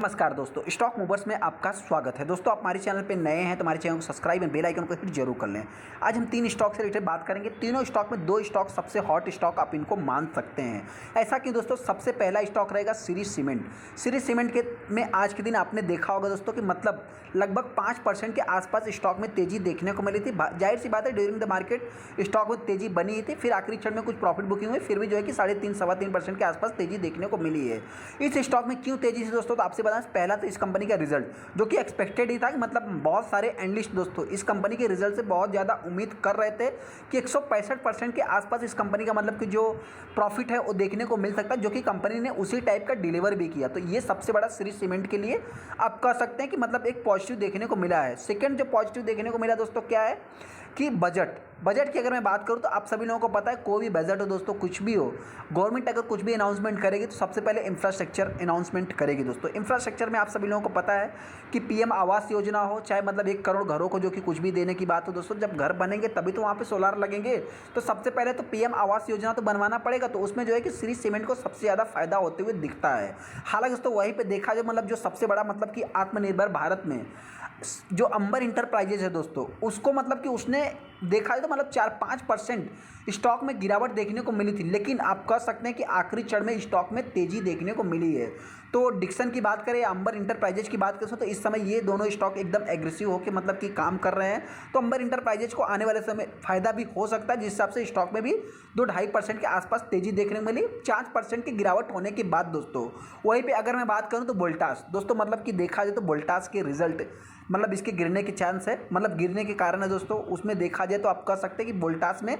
नमस्कार दोस्तों, stock movers में आपका स्वागत है। दोस्तों, आप हमारे चैनल पे नए हैं तो हमारे चैनल को सब्सक्राइब एंड बेल आइकन को हिट जरूर कर लें। आज हम 3 स्टॉक से रिलेटेड बात करेंगे। तीनों स्टॉक में 2 स्टॉक सबसे हॉट स्टॉक आप इनको मान सकते हैं। ऐसा कि दोस्तों, सबसे पहला स्टॉक रहेगा श्री सीमेंट। श्री सीमेंट के में आज के दिन आपने देखा होगा दोस्तों कि मतलब लगभग 5% के आसपास स्टॉक में तेजी देखने को मिली थी। जाहिर सी बात है, ड्यूरिंग द मार्केट स्टॉक में तेजी बनी ही थी, फिर आखिरी क्षण में कुछ प्रॉफिट बुकिंग हुई, फिर भी जो है कि 3.5 सवा 3% के आसपास तेजी देखने को मिली है। इस स्टॉक में क्यों तेजी थी दोस्तों, तो आपसे बताएं, पहला तो इस कंपनी का रिजल्ट जो कि एक्सपेक्टेड ही था कि मतलब बहुत सारे एनालिस्ट दोस्तों इस कंपनी के रिजल्ट से बहुत ज़्यादा उम्मीद कर रहे थे कि 165% के आसपास इस कंपनी का मतलब कि जो प्रॉफिट है वो देखने को मिल सकता है, जो कि कंपनी ने उसी टाइप का डिलीवर भी किया। तो ये सबसे बड़ा श्री सीमेंट के लिए आप कह सकते हैं कि मतलब एक पॉजिटिव देखने को मिला है। सेकेंड जो पॉजिटिव देखने को मिला दोस्तों क्या है कि बजट की अगर मैं बात करूं तो आप सभी लोगों को पता है, कोई भी बजट हो दोस्तों, कुछ भी हो, गवर्नमेंट अगर कुछ भी अनाउंसमेंट करेगी तो सबसे पहले इंफ्रास्ट्रक्चर अनाउंसमेंट करेगी दोस्तों। इंफ्रास्ट्रक्चर में आप सभी लोगों को पता है कि पीएम आवास योजना हो, चाहे मतलब 1 करोड़ घरों को जो कि कुछ भी देने की बात हो दोस्तों, जब घर बनेंगे तभी तो वहाँ पे सोलार लगेंगे। तो सबसे पहले तो पीएम आवास योजना तो बनवाना पड़ेगा, तो उसमें जो है कि श्री सीमेंट को सबसे ज़्यादा फायदा होते हुए दिखता है। हालांकि दोस्तों वहीं पर देखा जो मतलब जो सबसे बड़ा मतलब कि आत्मनिर्भर भारत में जो अंबर इंटरप्राइजेज है दोस्तों, उसको मतलब कि उसने देखा है तो मतलब 4-5% स्टॉक में गिरावट देखने को मिली थी, लेकिन आप कह सकते हैं कि आखिरी क्षण में स्टॉक में तेजी देखने को मिली है। तो डिक्सन की बात करें, अंबर इंटरप्राइजेज की बात करें तो इस समय ये दोनों स्टॉक एकदम एग्रेसिव होकर मतलब कि काम कर रहे हैं। तो अंबर इंटरप्राइजेज को आने वाले समय फायदा भी हो सकता है, जिस हिसाब से स्टॉक में भी 2-2.5% के आसपास तेजी देखने को मिली 5% की गिरावट होने के बाद दोस्तों। वहीं पर अगर मैं बात करूँ तो वोल्टास दोस्तों, मतलब कि देखा जाए तो वोल्टास के रिजल्ट मतलब इसके गिरने के चांस है, मतलब गिरने के कारण है दोस्तों। उसमें देखा जाए तो आप कह सकते हैं कि वोल्टास में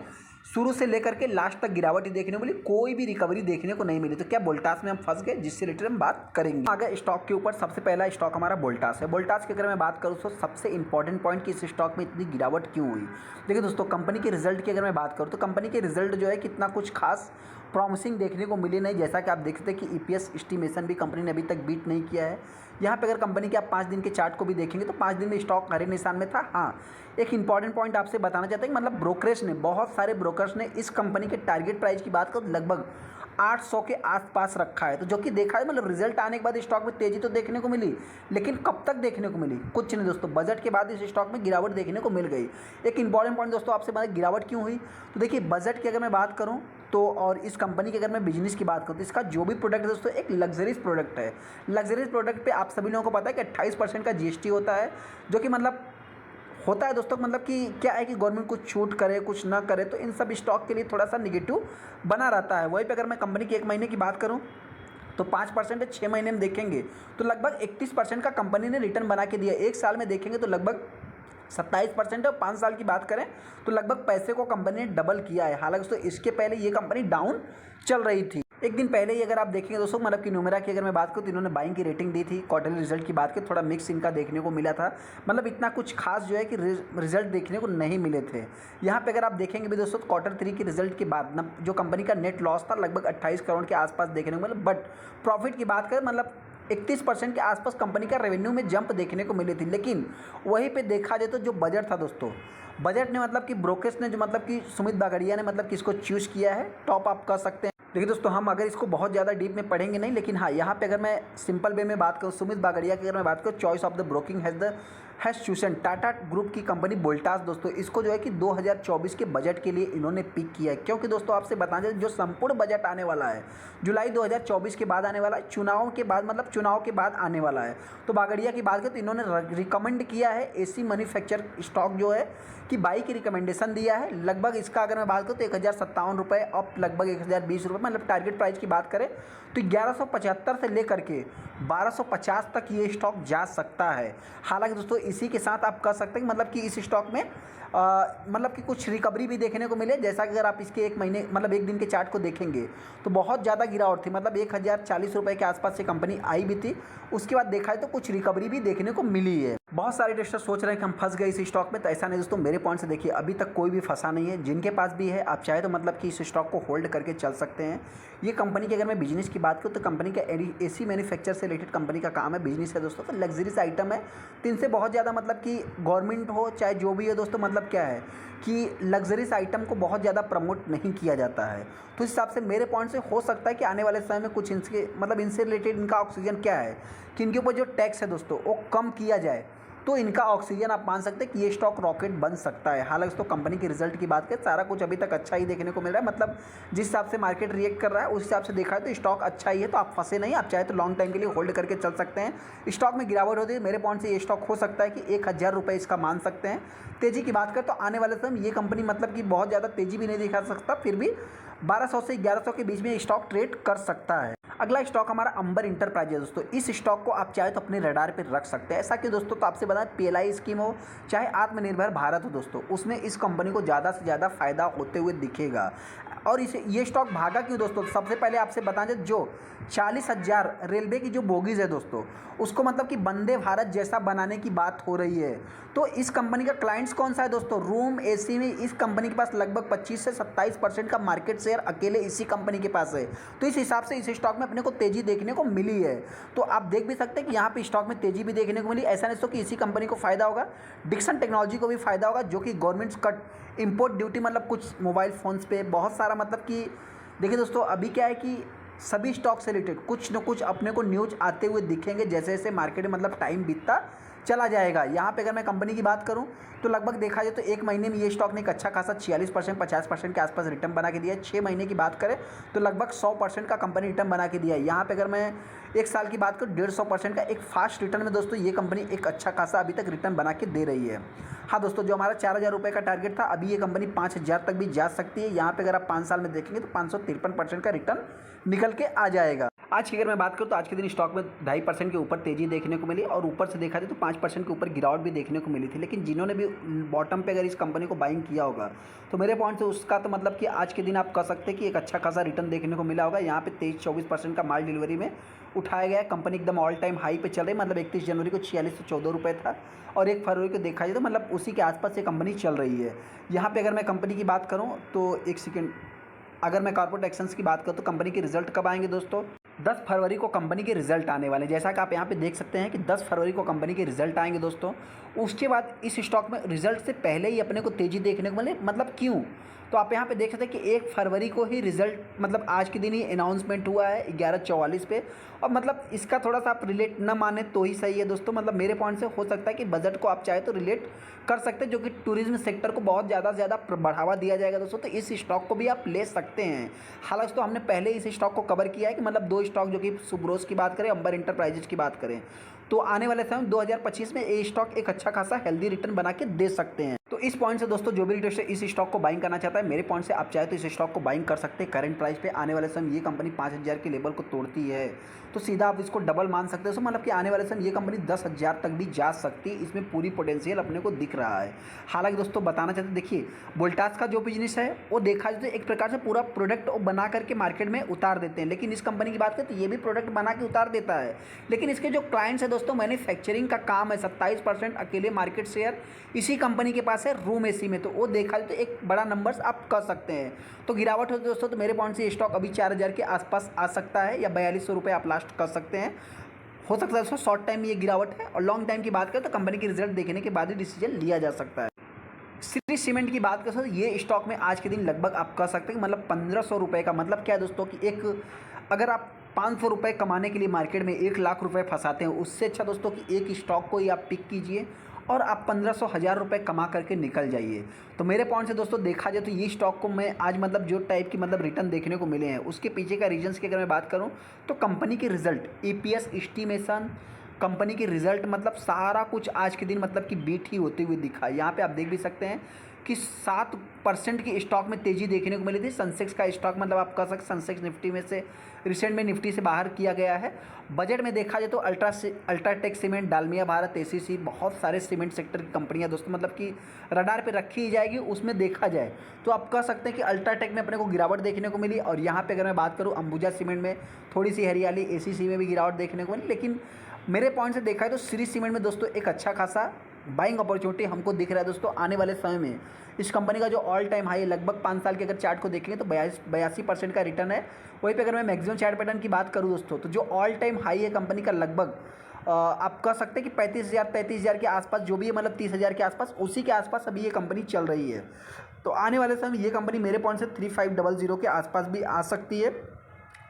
शुरू से लेकर के लास्ट तक गिरावट ही देखने को मिली, कोई भी रिकवरी देखने को नहीं मिली। तो क्या वोल्टास में हम फंस गए, जिससे रिलेटेड हम बात करेंगे आगे। स्टॉक के ऊपर सबसे पहला स्टॉक हमारा वोल्टास है। वोल्टास की अगर मैं बात करूँ तो सबसे इंपॉर्टेंट पॉइंट कि इस स्टॉक में इतनी गिरावट क्यों हुई। देखिए दोस्तों, कंपनी के रिजल्ट की अगर मैं बात करूँ तो कंपनी के रिजल्ट जो है कितना कुछ खास प्रॉमिसिंग देखने को मिली नहीं। जैसा कि आप देखते हैं कि ईपीएस एस्टिमेशन भी कंपनी ने अभी तक बीट नहीं किया है। यहाँ पे अगर कंपनी के आप 5 दिन के चार्ट को भी देखेंगे तो 5 दिन में स्टॉक हरे निशान में था। हाँ, एक इंपॉर्टेंट पॉइंट आपसे बताना चाहते हैं कि मतलब ब्रोकरेज ने, बहुत सारे ब्रोकर्स ने इस कंपनी के टारगेट प्राइस की बात करो लगभग 800 के आसपास रखा है। तो जो कि देखा है मतलब रिजल्ट आने के बाद स्टॉक में तेजी तो देखने को मिली, लेकिन कब तक देखने को मिली, कुछ नहीं दोस्तों। बजट के बाद इस स्टॉक में गिरावट देखने को मिल गई। एक इंपॉर्टेंट पॉइंट दोस्तों आपसे बात, गिरावट क्यों हुई, तो देखिए बजट की अगर मैं बात करूं तो और इस कंपनी की अगर मैं बिजनेस की बात करूँ तो इसका जो भी प्रोडक्ट है दोस्तों एक लग्जरीज प्रोडक्ट है। लग्जरीज प्रोडक्ट पे आप सभी लोगों को पता है कि 28% का जीएसटी होता है, जो कि मतलब होता है दोस्तों। मतलब कि क्या है कि गवर्नमेंट कुछ छूट करे कुछ ना करे तो इन सब स्टॉक के लिए थोड़ा सा निगेटिव बना रहता है। वहीं पर अगर मैं कंपनी की 1 महीने की बात करूँ तो 5% है, 6 महीने में देखेंगे तो लगभग 31% का कंपनी ने रिटर्न बना के दिया। 1 साल में देखेंगे तो लगभग 27% है। 5 साल की बात करें तो लगभग पैसे को कंपनी ने डबल किया है। हालांकि दोस्तों इसके पहले ये कंपनी डाउन चल रही थी। एक दिन पहले ही अगर आप देखेंगे दोस्तों, मतलब कि न्यूमेरा की अगर मैं बात करूँ तो इन्होंने बाइंग की रेटिंग दी थी। क्वार्टरली रिजल्ट की बात करें, थोड़ा मिक्स इनका देखने को मिला था, मतलब इतना कुछ खास जो है कि रिजल्ट देखने को नहीं मिले थे। यहाँ पे अगर आप देखेंगे भी दोस्तों, Q3 के रिजल्ट के बाद जो कंपनी का नेट लॉस था लगभग 28 करोड़ के आसपास देखने को मिला। बट प्रॉफिट की बात करें मतलब 31% के आसपास कंपनी का रेवेन्यू में जंप देखने को मिली थी। लेकिन वहीं पे देखा जाए तो जो बजट था दोस्तों, बजट ने मतलब कि ब्रोकर्स ने जो मतलब कि सुमित बागड़िया ने मतलब कि इसको चूज़ किया है टॉप आप कर सकते हैं। देखिए दोस्तों, हम अगर इसको बहुत ज़्यादा डीप में पढ़ेंगे नहीं, लेकिन हाँ यहाँ पे अगर मैं सिंपल वे में बात करूँ, सुमित बागड़िया की अगर मैं बात करूँ, choice of the broking has chosen Tata group की कंपनी वोल्टास दोस्तों। इसको जो है कि 2024 के बजट के लिए इन्होंने पिक किया है, क्योंकि दोस्तों आपसे बताना चाहिए जो संपूर्ण बजट आने वाला है जुलाई 2024 के बाद आने वाला है, चुनाव के बाद मतलब चुनाव के बाद आने वाला है। तो बागड़िया की बात करें तो इन्होंने रिकमेंड किया है एसी मैन्युफैक्चर स्टॉक जो है कि बाई की रिकमेंडेशन दिया है। लगभग इसका अगर मैं बात करूँ तो 1057 रुपये अब लगभग 1020 रुपये, मतलब टारगेट प्राइस की बात करें तो 1175 से लेकर के 1250 तक ये स्टॉक जा सकता है। हालांकि दोस्तों इसी के साथ आप कह सकते हैं कि मतलब कि इस स्टॉक में मतलब कि कुछ रिकवरी भी देखने को मिले। जैसा कि अगर आप इसके 1 महीने मतलब 1 दिन के चार्ट को देखेंगे तो बहुत ज़्यादा गिरावट थी, मतलब 1040 रुपये के आसपास से कंपनी आई भी थी। उसके बाद देखा है तो कुछ रिकवरी भी देखने को मिली है। बहुत सारे इन्वेस्टर सोच रहे हैं कि हम फंस गए इस स्टॉक में, तो ऐसा नहीं दोस्तों। मेरे पॉइंट से देखिए अभी तक कोई भी फंसा नहीं है। जिनके पास भी है आप चाहे तो मतलब कि इस स्टॉक को होल्ड करके चल सकते हैं। ये कंपनी की अगर मैं बिजनेस की बात करूँ तो कंपनी का एसी मैन्युफैक्चर से रिलेटेड कंपनी का काम है, बिजनेस है दोस्तों। तो लग्जरीज आइटम है, तो इनसे बहुत ज़्यादा मतलब कि गवर्नमेंट हो चाहे जो भी हो दोस्तों, मतलब क्या है कि लग्जरीज आइटम को बहुत ज़्यादा प्रमोट नहीं किया जाता है। तो इस हिसाब से मेरे पॉइंट से हो सकता है कि आने वाले समय में कुछ इनसे मतलब इनसे रिलेटेड इनका ऑक्सीजन क्या है कि इनके ऊपर जो टैक्स है दोस्तों वो कम किया जाए तो इनका ऑक्सीजन आप मान सकते हैं कि ये स्टॉक रॉकेट बन सकता है। हालांकि दोस्तों कंपनी की रिजल्ट की बात करें, सारा कुछ अभी तक अच्छा ही देखने को मिल रहा है। मतलब जिस हिसाब से मार्केट रिएक्ट कर रहा है उस हिसाब से देखा है तो स्टॉक अच्छा ही है। तो आप फंसे नहीं, आप चाहे तो लॉन्ग टाइम के लिए होल्ड करके चल सकते हैं। स्टॉक में गिरावट होती है, मेरे पॉइंट से ये स्टॉक हो सकता है कि 1000 रुपये इसका मान सकते हैं। तेज़ी की बात करें तो आने वाले समय ये कंपनी मतलब कि बहुत ज़्यादा तेज़ी भी नहीं दिखा सकता, फिर भी 1200 से 1100 के बीच में स्टॉक ट्रेड कर सकता है। अगला स्टॉक हमारा अंबर इंटरप्राइज है दोस्तों। इस स्टॉक को आप चाहे तो अपने रडार पर रख सकते हैं। ऐसा कि दोस्तों तो आपसे बताएं PLI स्कीम हो चाहे आत्मनिर्भर भारत हो दोस्तों, उसमें इस कंपनी को ज़्यादा से ज़्यादा फायदा होते हुए दिखेगा। और इसे ये स्टॉक भागा क्यों दोस्तों, सबसे पहले आपसे बता दें जो 40,000 रेलवे की जो बोगीज़ है दोस्तों उसको मतलब कि वंदे भारत जैसा बनाने की बात हो रही है। तो इस कंपनी का क्लाइंट्स कौन सा है दोस्तों, रूम AC में इस कंपनी के पास लगभग 25 से 27% का मार्केट शेयर अकेले इसी कंपनी के पास है। तो इस हिसाब से इस स्टॉक में अपने को तेज़ी देखने को मिली है। तो आप देख भी सकते हैं कि यहाँ पे स्टॉक में तेज़ी भी देखने को मिली। ऐसा नहीं तो कि इसी कंपनी को फ़ायदा होगा, डिक्सन टेक्नोलॉजी को भी फ़ायदा होगा, जो कि गवर्नमेंट कट इम्पोर्ट ड्यूटी मतलब कुछ मोबाइल फ़ोन्स पे बहुत सारा मतलब कि देखिए दोस्तों अभी क्या है कि सभी स्टॉक से रिलेटेड कुछ न कुछ अपने को न्यूज आते हुए दिखेंगे जैसे जैसे मार्केट में मतलब टाइम बीतता चला जाएगा। यहाँ पे अगर मैं कंपनी की बात करूँ तो लगभग देखा जाए तो एक महीने में ये स्टॉक ने एक अच्छा खासा 46% 50% के आसपास रिटर्न बना के दिया है। 6 महीने की बात करें तो लगभग 100% का कंपनी रिटर्न बना के दिया है। यहाँ पे अगर मैं एक साल की बात करूँ 150% का एक फास्ट रिटर्न में दोस्तों ये कंपनी एक अच्छा खासा अभी तक रिटर्न बना के दे रही है। हाँ दोस्तों, जो हमारा 4000 रुपये का टारगेट था अभी ये कंपनी 5000 तक भी जा सकती है। यहाँ पे अगर आप 5 साल में देखेंगे तो 553% का रिटर्न निकल के आ जाएगा। आज की अगर मैं बात करूँ तो आज के दिन स्टॉक में 2.5% के ऊपर तेज़ी देखने को मिली और ऊपर से देखा जाए तो 5% के ऊपर गिरावट भी देखने को मिली थी। लेकिन जिन्होंने भी बॉटम पे अगर इस कंपनी को बाइंग किया होगा तो मेरे पॉइंट से उसका तो मतलब कि आज के दिन आप कह सकते हैं कि एक अच्छा खासा रिटर्न देखने को मिला होगा। यहाँ पे 23-24% का माल डिलीवरी में उठाया गया है। कंपनी एकदम ऑल टाइम हाई पे चल रही है। मतलब 31 जनवरी को 46 से 14 रुपये था और 1 फरवरी को देखा जाए तो मतलब उसी के आसपास ये कंपनी चल रही है। यहाँ पे अगर मैं कंपनी की बात करूँ तो एक सेकेंड, अगर मैं कॉर्पोरेट एक्शंस की बात करूँ तो कंपनी के रिजल्ट कब आएंगे दोस्तों, 10 फरवरी को कंपनी के रिजल्ट आने वाले हैं। जैसा कि आप यहाँ पे देख सकते हैं कि 10 फरवरी को कंपनी के रिजल्ट आएंगे दोस्तों। उसके बाद इस स्टॉक में रिजल्ट से पहले ही अपने को तेज़ी देखने को मिले। मतलब क्यों, तो आप यहाँ पे देख सकते हैं कि 1 फरवरी को ही रिजल्ट मतलब आज के दिन ही अनाउंसमेंट हुआ है 11:44 पे। और मतलब इसका थोड़ा सा आप रिलेट न माने तो ही सही है दोस्तों। मतलब मेरे पॉइंट से हो सकता है कि बजट को आप चाहे तो रिलेट कर सकते हैं, जो कि टूरिज्म सेक्टर को बहुत ज़्यादा से ज़्यादा बढ़ावा दिया जाएगा दोस्तों। तो इस स्टॉक को भी आप ले सकते हैं। हालांकि तो हमने पहले इस स्टॉक को कवर किया है कि मतलब 2 स्टॉक जो कि सुब्रोस की बात करें, अंबर इंटरप्राइजेज की बात करें, तो आने वाले समय 2025 में ये स्टॉक एक अच्छा खासा हेल्दी रिटर्न बना के दे सकते हैं। तो इस पॉइंट से दोस्तों जो भी इंटरेस्ट इस स्टॉक को बाइंग करना चाहता है, मेरे पॉइंट से आप चाहे तो इस स्टॉक को बाइंग कर सकते हैं। करंट प्राइस पे आने वाले समय ये कंपनी 5000 के लेवल को तोड़ती है तो सीधा आप इसको डबल मान सकते हो। तो मतलब कि आने वाले समय ये कंपनी 10,000 तक भी जा सकती है। इसमें पूरी पोटेंशियल अपने को दिख रहा है। हालांकि दोस्तों बताना चाहते देखिए, वोल्टास का जो बिजनेस है वो देखा जाए तो एक प्रकार से पूरा प्रोडक्ट बना करके मार्केट में उतार देते हैं। लेकिन इस कंपनी की बात करें तो ये भी प्रोडक्ट बना के उतार देता है। लेकिन इसके जो क्लाइंट्स है दोस्तों मैन्युफैक्चरिंग का काम है। 27% अकेले मार्केट शेयर इसी कंपनी के पास है रूम AC में। तो वो देखा जाए तो एक बड़ा नंबर्स आप कर सकते हैं। तो गिरावट हो दोस्तों तो मेरे पॉइंट से स्टॉक अभी 4000 के आसपास आ सकता है या 4200 रुपये आप लास्ट कर सकते हैं। हो सकता है दोस्तों शॉर्ट टाइम में ये गिरावट है और लॉन्ग टाइम की बात करें तो कंपनी की रिजल्ट देखने के बाद ही डिसीजन लिया जा सकता है। श्री सीमेंट की बात करें तो ये स्टॉक में आज के दिन लगभग आप कह सकते हैं मतलब 1500 रुपये का मतलब क्या है दोस्तों कि एक अगर आप 500 रुपये कमाने के लिए मार्केट में 1 लाख रुपये फंसाते हैं, उससे अच्छा दोस्तों कि एक स्टॉक को ही आप पिक कीजिए और आप 1500-1000 रुपये कमा करके निकल जाइए। तो मेरे पॉइंट से दोस्तों देखा जाए तो ये स्टॉक को मैं आज मतलब जो टाइप की मतलब रिटर्न देखने को मिले हैं उसके पीछे का रीजन्स की अगर मैं बात करूँ तो कंपनी के रिजल्ट, EPS एस्टीमेशन, कंपनी की रिजल्ट मतलब सारा कुछ आज के दिन मतलब कि बीट ही होते हुए दिखा। यहाँ पे आप देख भी सकते हैं कि 7% की स्टॉक में तेज़ी देखने को मिली थी। सेंसेक्स का स्टॉक मतलब आप कह सकते सेंसेक्स निफ्टी में से रिसेंट में निफ्टी से बाहर किया गया है। बजट में देखा जाए तो अल्ट्राटेक सीमेंट, डालमिया भारत, ACC, बहुत सारे सीमेंट सेक्टर की कंपनियां दोस्तों मतलब कि रडार पे रखी ही जाएगी। उसमें देखा जाए तो आप कह सकते हैं कि अल्ट्राटेक में अपने को गिरावट देखने को मिली। और यहाँ पर अगर मैं बात करूँ अंबुजा सीमेंट में थोड़ी सी हरियाली, ACC में भी गिरावट देखने को मिली। लेकिन मेरे पॉइंट से देखा है तो श्री सीमेंट में दोस्तों एक अच्छा खासा बाइंग अपॉर्चुनिटी हमको दिख रहा है दोस्तों। आने वाले समय में इस कंपनी का जो ऑल टाइम हाई है लगभग 5 साल के अगर चार्ट को देखेंगे तो 82% का रिटर्न है। वहीं पे अगर मैं मैक्सिमम चार्ट पैटर्न की बात करूँ दोस्तों तो जो ऑल टाइम हाई है कंपनी का लगभग आप कह सकते हैं कि 35,000-33,000 के आसपास जो भी है मतलब 30,000 के आसपास, उसी के आसपास अभी ये कंपनी चल रही है। तो आने वाले समय ये कंपनी मेरे पॉइंट से 3500 के आसपास भी आ सकती है।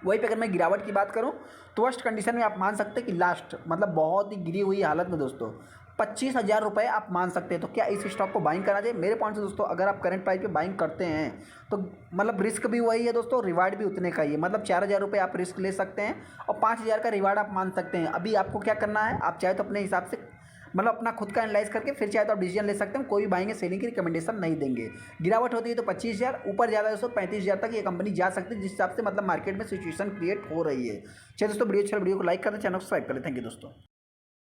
वहीं पे अगर मैं गिरावट की बात करूं तो वर्स्ट कंडीशन में आप मान सकते हैं कि लास्ट मतलब बहुत ही गिरी हुई हालत में दोस्तों 25,000 रुपये आप मान सकते हैं। तो क्या इस स्टॉक को बाइंग करना चाहिए? मेरे पॉइंट से दोस्तों अगर आप करंट प्राइस पे बाइंग करते हैं तो मतलब रिस्क भी वही है दोस्तों, रिवार्ड भी उतने का ही है। मतलब 4,000 रुपये आप रिस्क ले सकते हैं और 5,000 का रिवार्ड आप मान सकते हैं। अभी आपको क्या करना है, आप चाहे तो अपने हिसाब से मतलब अपना खुद का एनालाइज करके फिर चाहे तो आप डिसीजन ले सकते हैं। कोई भी बाइंग सेलिंग की रिकमेंडेशन नहीं देंगे। गिरावट होती है तो 25,000, ऊपर ज़्यादा दोस्तों 35,000 तक ये कंपनी जा सकती है, जिस हिसाब से मतलब मार्केट में सिचुएशन क्रिएट हो रही है। चलिए दोस्तों वीडियो को लाइक कर दें, चैनल को सब्सक्राइब कर लें। थैंक यू दोस्तों।